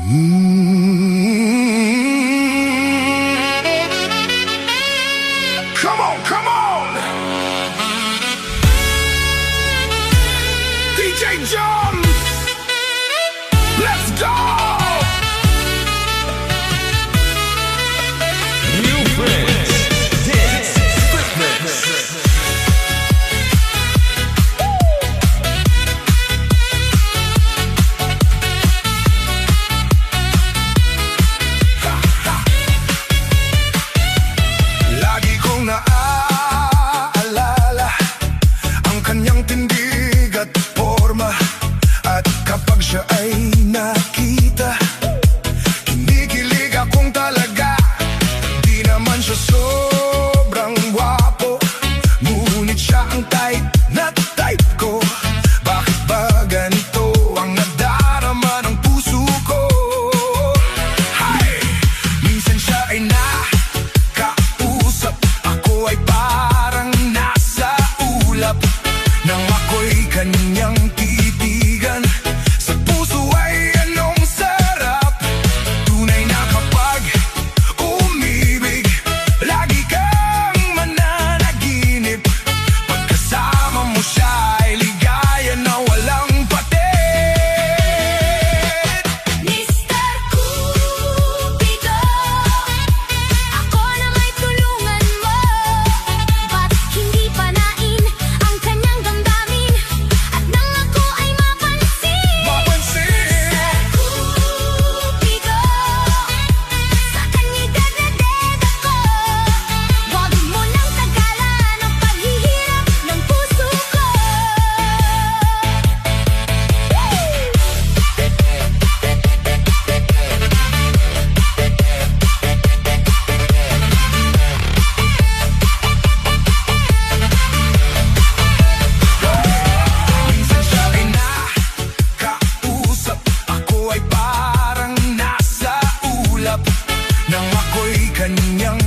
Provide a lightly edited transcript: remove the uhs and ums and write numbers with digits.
Come on, come on! DJ John! Let's go! New friends, dance, fitness. Lagi kong naaalala ang kanyang tindig at forma. At kapag siya ay nakita, kinikilig akong talaga. Di naman siya sobrang gwapo, ngunit siya ang type na type ko. Bakit ba ganito ang nadarama ng puso ko? Hay! Minsan siya ay nakausap, ako ay parang nasa ulap. Nang ako'y kanyang titigan, sa puso ay anong sarap. Tunay na kapag umibig, lagi kang mananaginip. Pagkasama mo siya ay ligaya na walang patet. Mr. Cupido, ako na may tulungan mo. Ba't hindi panain ang kanyang damdamin? At nang ako ay mapansin, Cupido, sa kanya'y dadaded ako. Huwag mo nang tagalan ang paghihirap ng puso ko. Minsan siya ay nakausap, ako ay parang nasa ulap. Nang ako'y kanyang